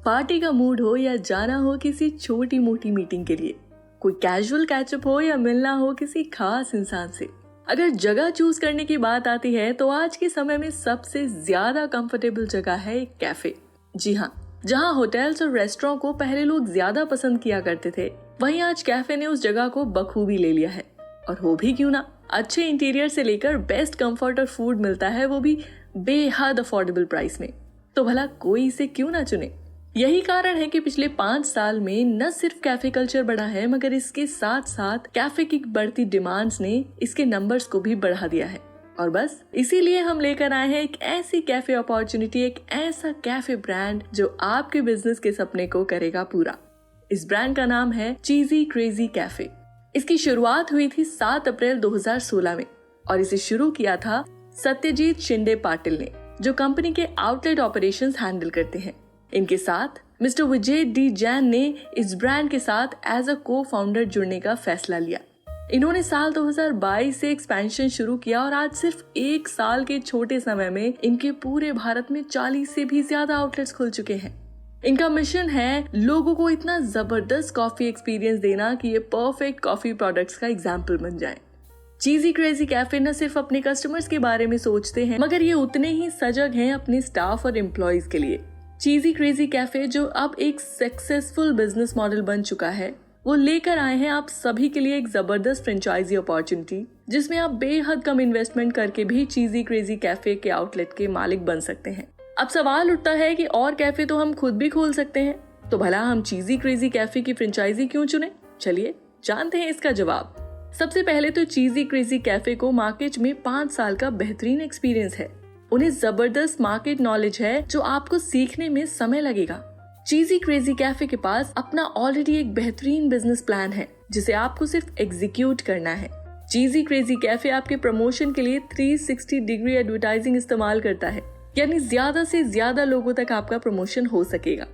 Party का mood हो या जाना हो किसी छोटी मोटी मीटिंग के लिए, कोई कैजुअल कैचअप हो या मिलना हो किसी खास इंसान से, अगर जगह चूज करने की बात आती है तो आज के समय में सबसे ज्यादा कंफर्टेबल जगह है एक कैफे। जी हाँ, जहाँ होटल्स और रेस्टोरेंट को पहले लोग ज्यादा पसंद किया करते थे, वहीं आज कैफे ने उस जगह को बखूबी ले लिया है। और हो भी क्यों ना, अच्छे इंटीरियर से लेकर बेस्ट कंफर्ट और फूड मिलता है, वो भी बेहद अफोर्डेबल प्राइस में। तो भला कोई इसे क्यों ना चुने। यही कारण है कि पिछले 5 साल में न सिर्फ कैफे कल्चर बढ़ा है, मगर इसके साथ साथ कैफे की बढ़ती डिमांड्स ने इसके नंबर्स को भी बढ़ा दिया है। और बस इसीलिए हम लेकर आए हैं एक ऐसी कैफे अपॉर्चुनिटी, एक ऐसा कैफे ब्रांड जो आपके बिजनेस के सपने को करेगा पूरा। इस ब्रांड का नाम है चीजी क्रेजी कैफे। इसकी शुरुआत हुई थी 7 अप्रैल 2016 में और इसे शुरू किया था सत्यजीत शिंदे पाटिल ने, जो कंपनी के आउटलेट ऑपरेशंस हैंडल करते हैं। इनके साथ मिस्टर विजय डी जैन ने इस ब्रांड के साथ एज अ को फाउंडर जुड़ने का फैसला लिया। इन्होंने साल 2022 से एक्सपेंशन शुरू किया और आज सिर्फ 1 साल के छोटे समय में इनके पूरे भारत में 40 से भी ज्यादा आउटलेट्स खुल चुके हैं। इनका मिशन है लोगों को इतना जबरदस्त कॉफी एक्सपीरियंस देना कि ये परफेक्ट कॉफी प्रोडक्ट्स का एग्जाम्पल बन जाए। चीजी क्रेजी कैफे न सिर्फ अपने कस्टमर्स के बारे में सोचते हैं, मगर ये उतने ही सजग हैं अपने स्टाफ और एम्प्लॉयज के लिए। चीजी क्रेजी कैफे जो अब एक सक्सेसफुल बिजनेस मॉडल बन चुका है, वो लेकर आए हैं आप सभी के लिए एक जबरदस्त फ्रेंचाइजी अपॉर्चुनिटी, जिसमें आप बेहद कम इन्वेस्टमेंट करके भी चीजी क्रेजी कैफे के आउटलेट के मालिक बन सकते हैं। अब सवाल उठता है कि और कैफे तो हम खुद भी खोल सकते हैं, तो भला हम चीजी क्रेजी कैफे की फ्रेंचाइजी क्यों चुने? चलिए जानते हैं इसका जवाब। सबसे पहले तो चीजी क्रेजी कैफे को मार्केट में 5 साल का बेहतरीन एक्सपीरियंस है। उन्हें जबरदस्त मार्केट नॉलेज है जो आपको सीखने में समय लगेगा। चीजी क्रेजी कैफे के पास अपना ऑलरेडी एक बेहतरीन बिजनेस प्लान है, जिसे आपको सिर्फ एग्जीक्यूट करना है। चीजी क्रेजी कैफे आपके प्रमोशन के लिए 360 डिग्री एडवर्टाइजिंग इस्तेमाल करता है, यानी ज्यादा से ज्यादा लोगों तक आपका प्रमोशन हो सकेगा।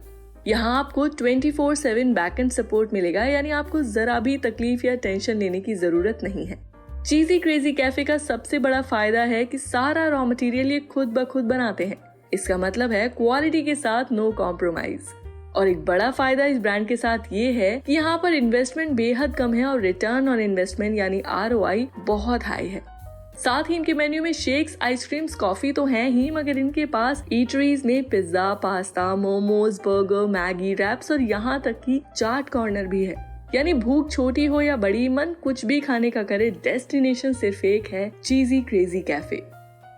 यहाँ आपको 24/7 बैकएंड सपोर्ट मिलेगा, यानी आपको जरा भी तकलीफ या टेंशन लेने की जरूरत नहीं है। चीजी क्रेजी कैफे का सबसे बड़ा फायदा है कि सारा रॉ मटेरियल ये खुद ब खुद बनाते हैं। इसका मतलब है क्वालिटी के साथ नो कॉम्प्रोमाइज। और एक बड़ा फायदा इस ब्रांड के साथ ये है कि यहाँ पर इन्वेस्टमेंट बेहद कम है और रिटर्न ऑन इन्वेस्टमेंट यानी ROI बहुत हाई है। साथ ही इनके मेन्यू में शेक्स, आइसक्रीम्स, कॉफी तो हैं ही, मगर इनके पास ईटरीज में pizza, pasta, momos, burger, Maggi, wraps और यहाँ तक कि चाट कॉर्नर भी है। यानी भूख छोटी हो या बड़ी, मन कुछ भी खाने का करे, डेस्टिनेशन सिर्फ एक है, चीजी क्रेजी कैफे।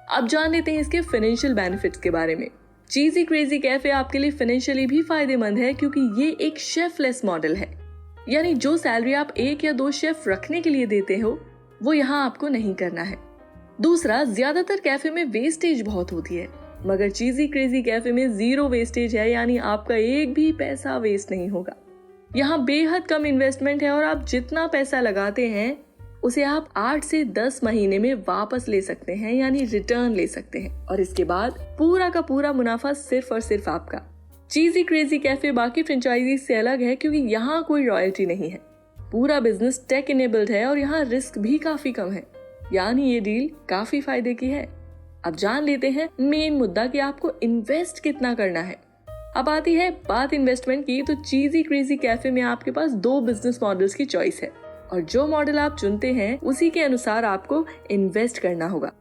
अब जान लेते हैं इसके फाइनेंशियल बेनिफिट्स के बारे में। चीजी क्रेजी कैफे आपके लिए फाइनेंशियली भी फायदेमंद है, क्योंकि ये एक शेफलेस मॉडल है। यानी जो सैलरी आप 1 या 2 शेफ रखने के लिए देते हो, वो यहाँ आपको नहीं करना है। दूसरा, ज्यादातर कैफे में वेस्टेज बहुत होती है, मगर चीजी क्रेजी कैफे में 0 वेस्टेज है, यानी आपका एक भी पैसा वेस्ट नहीं होगा। यहाँ बेहद कम इन्वेस्टमेंट है और आप जितना पैसा लगाते हैं उसे आप 8 से 10 महीने में वापस ले सकते हैं, यानी रिटर्न ले सकते हैं। और इसके बाद पूरा का पूरा मुनाफा सिर्फ और सिर्फ आपका। चीजी क्रेजी कैफे बाकी फ्रेंचाइजी से अलग है, क्योंकि यहाँ कोई रॉयल्टी नहीं है। पूरा बिजनेस टेक इनेबल्ड है और यहाँ रिस्क भी काफी कम है, यानी ये डील काफी फायदे की है। अब जान लेते हैं मेन मुद्दा कि आपको इन्वेस्ट कितना करना है। अब आती है बात इन्वेस्टमेंट की, तो चीजी क्रेजी कैफे में आपके पास 2 बिजनेस मॉडल्स की चॉइस है और जो मॉडल आप चुनते हैं उसी के अनुसार आपको इन्वेस्ट करना होगा।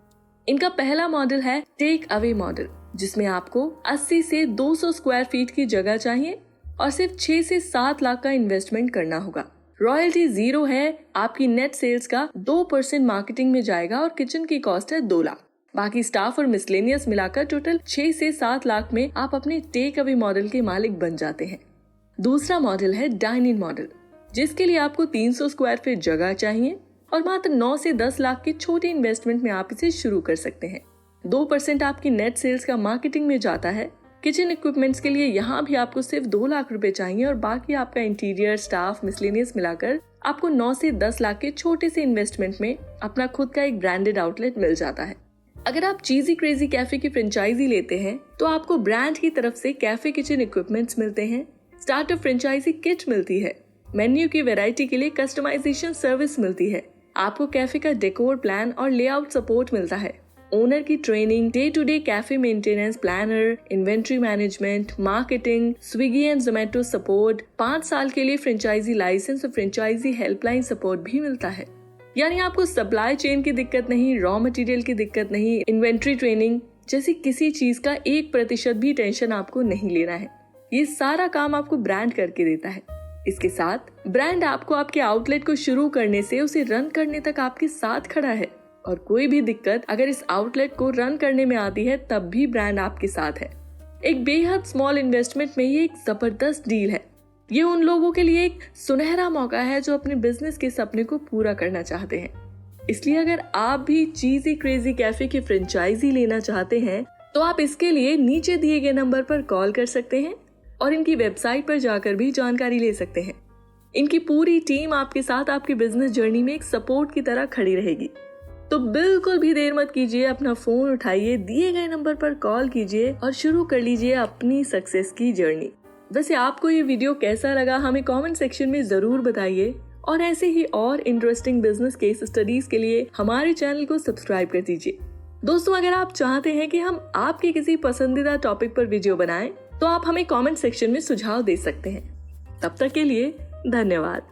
इनका पहला मॉडल है टेक अवे मॉडल, जिसमें आपको 80 से 200 स्क्वायर फीट की जगह चाहिए और सिर्फ 6 से 7 लाख का इन्वेस्टमेंट करना होगा। रॉयल्टी 0 है, आपकी नेट सेल्स का 2% मार्केटिंग में जाएगा और किचन की कॉस्ट है 2 लाख। बाकी स्टाफ और मिसलेनियस मिलाकर टोटल 6 से 7 लाख में आप अपने टेक अवे मॉडल के मालिक बन जाते हैं। दूसरा मॉडल है डाइन इन मॉडल, जिसके लिए आपको 300 स्क्वायर फीट जगह चाहिए और मात्र 9 से 10 लाख की छोटी इन्वेस्टमेंट में आप इसे शुरू कर सकते हैं। 2% आपकी नेट सेल्स का मार्केटिंग में जाता है। किचन इक्विपमेंट्स के लिए यहाँ भी आपको सिर्फ 2 लाख रुपए चाहिए और बाकी आपका इंटीरियर, स्टाफ, मिसलेनियस मिलाकर आपको 9 से 10 लाख के छोटे से इन्वेस्टमेंट में अपना खुद का एक ब्रांडेड आउटलेट मिल जाता है। अगर आप चीजी क्रेजी कैफे की फ्रेंचाइजी लेते हैं तो आपको ब्रांड की तरफ से कैफे किचन इक्विपमेंट्स मिलते हैं, स्टार्टअप फ्रेंचाइजी किट मिलती है, मेन्यू की वैरायटी के लिए कस्टमाइजेशन सर्विस मिलती है, आपको कैफे का डेकोर प्लान और लेआउट सपोर्ट मिलता है। ओनर की training, day to day cafe maintenance, planner, inventory management, marketing, Swiggy and Zomato support, 5 साल के लिए फ्रेंचाइजी लाइसेंस और फ्रेंचाइजी हेल्पलाइन सपोर्ट भी मिलता है। यानी आपको सप्लाई चेन की दिक्कत नहीं, रॉ मटेरियल की दिक्कत नहीं, इन्वेंट्री ट्रेनिंग जैसी किसी चीज का 1% भी टेंशन आपको नहीं लेना है। ये सारा काम आपको ब्रांड करके देता है। इसके साथ ब्रांड आपको आपके आउटलेट को शुरू करने से उसे रन करने तक आपके साथ खड़ा है, और कोई भी दिक्कत अगर इस आउटलेट को रन करने में आती है तब भी ब्रांड आपके साथ है। एक बेहद स्मॉल इन्वेस्टमेंट में ये एक जबरदस्त डील है। ये उन लोगों के लिए एक सुनहरा मौका है जो अपने बिजनेस के सपने को पूरा करना चाहते हैं। इसलिए अगर आप भी चीजी क्रेजी कैफे की फ्रेंचाइजी लेना चाहते हैं तो आप इसके लिए नीचे दिए गए नंबर पर कॉल कर सकते हैं और इनकी वेबसाइट पर जाकर भी जानकारी ले सकते हैं। इनकी पूरी टीम आपके साथ आपकी बिजनेस जर्नी में एक सपोर्ट की तरह खड़ी रहेगी। तो बिल्कुल भी देर मत कीजिए, अपना फोन उठाइए, दिए गए नंबर पर कॉल कीजिए और शुरू कर लीजिए अपनी सक्सेस की जर्नी। वैसे आपको ये वीडियो कैसा लगा हमें कमेंट सेक्शन में जरूर बताइए, और ऐसे ही और इंटरेस्टिंग बिजनेस केस स्टडीज के लिए हमारे चैनल को सब्सक्राइब कर दीजिए। दोस्तों, अगर आप चाहते हैं कि हम आपके किसी पसंदीदा टॉपिक पर वीडियो बनाएं तो आप हमें कमेंट सेक्शन में सुझाव दे सकते हैं। तब तक के लिए धन्यवाद।